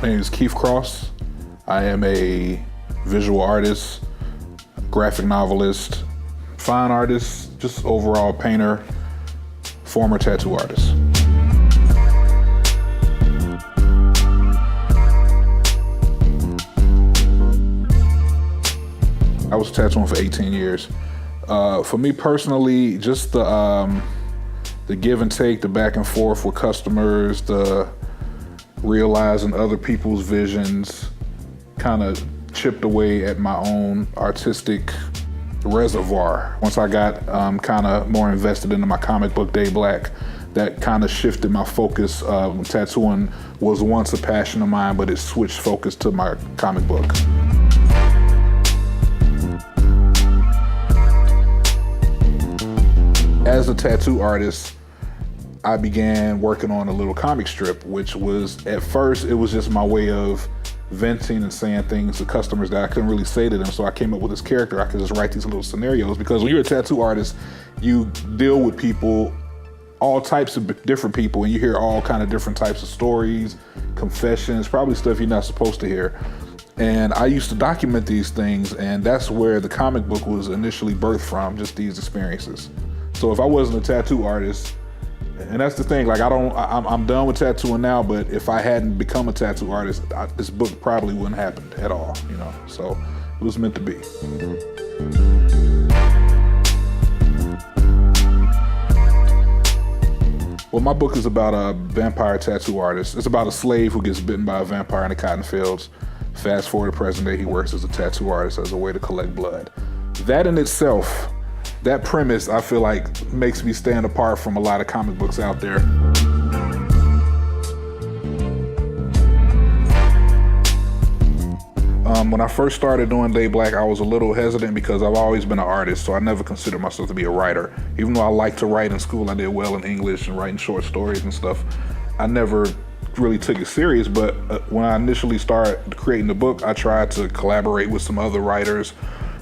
My name is Keef Cross. I am a visual artist, graphic novelist, fine artist, just overall painter, former tattoo artist. I was tattooing for 18 years. For me personally, just the give and take, the back and forth with customers, the realizing other people's visions kind of chipped away at my own artistic reservoir. Once I got kind of more invested into my comic book, DAYBLACK, that kind of shifted my focus. Tattooing was once a passion of mine, but it switched focus to my comic book. As a tattoo artist, I began working on a little comic strip, which was, at first, it was just my way of venting and saying things to customers that I couldn't really say to them. So I came up with this character. I could just write these little scenarios, because when you're a tattoo artist, you deal with people, all types of different people, and you hear all kind of different types of stories, confessions, probably stuff you're not supposed to hear. And I used to document these things, and that's where the comic book was initially birthed from, just these experiences. So if I wasn't a tattoo artist, and that's the thing, like I'm done with tattooing now, but if I hadn't become a tattoo artist, this book probably wouldn't happen at all, you know? So it was meant to be. Well, my book is about a vampire tattoo artist. It's about a slave who gets bitten by a vampire in the cotton fields. Fast forward to present day, he works as a tattoo artist as a way to collect blood. That in itself, that premise, I feel like, makes me stand apart from a lot of comic books out there. When I first started doing DAYBLACK, I was a little hesitant because I've always been an artist, so I never considered myself to be a writer. Even though I liked to write in school, I did well in English and writing short stories and stuff, I never really took it serious. But when I initially started creating the book, I tried to collaborate with some other writers.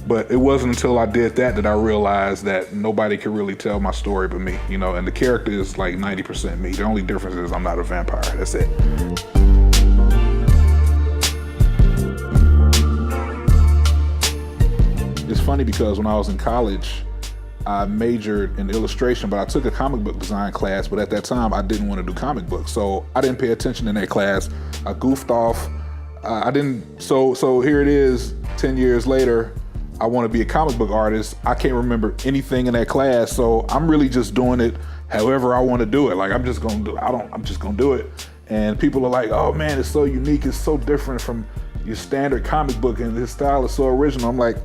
But it wasn't until I did that I realized that nobody could really tell my story but me, you know, and the character is like 90% me. The only difference is I'm not a vampire, that's it. It's funny because when I was in college, I majored in illustration, but I took a comic book design class, but at that time I didn't want to do comic books. So I didn't pay attention in that class. I goofed off. So here it is, 10 years later, I want to be a comic book artist. I can't remember anything in that class, so I'm really just doing it however I want to do it. Like I'm just gonna do it. And people are like, oh man, it's so unique, it's so different from your standard comic book, and this style is so original. I'm like,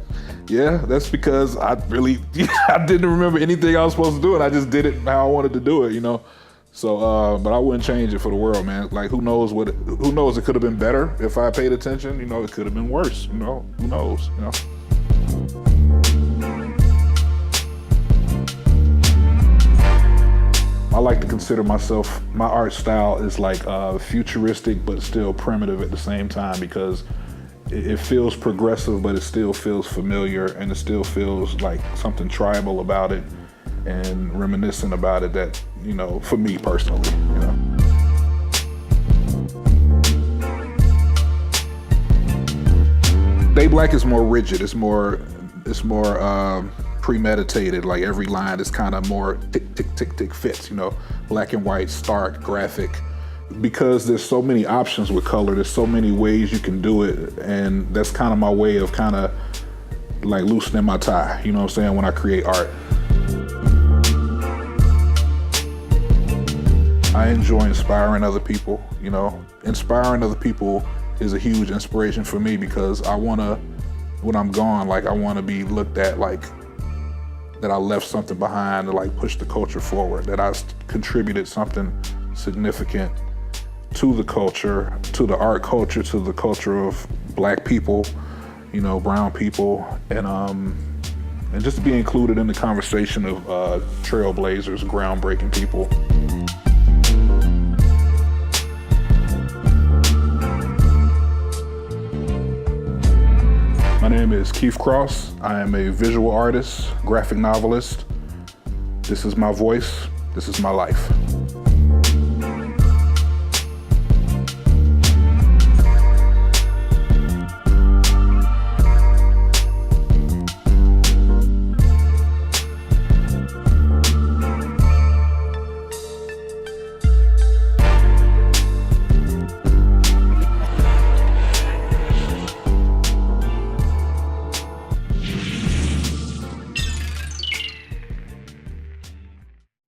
yeah, that's because I didn't remember anything I was supposed to do, and I just did it how I wanted to do it, you know? So, but I wouldn't change it for the world, man. Like, who knows, it could have been better if I paid attention, you know, it could have been worse, you know, who knows, you know? I like to consider myself, my art style is like futuristic but still primitive at the same time, because it feels progressive but it still feels familiar, and it still feels like something tribal about it and reminiscent about it that, you know, for me personally, you know. DAYBLACK is more rigid, it's more premeditated. Like every line is kind of more tick, tick, tick, tick fits, you know, black and white, stark, graphic. Because there's so many options with color, there's so many ways you can do it, and that's kind of my way of kind of like loosening my tie, you know what I'm saying, when I create art. I enjoy inspiring other people, you know. Inspiring other people is a huge inspiration for me, because I wanna, when I'm gone, like I wanna be looked at like that I left something behind to like push the culture forward, that I contributed something significant to the culture, to the art culture, to the culture of Black people, you know, brown people, and just to be included in the conversation of trailblazers, groundbreaking people. My name is Keef Cross. I am a visual artist, graphic novelist. This is my voice. This is my life.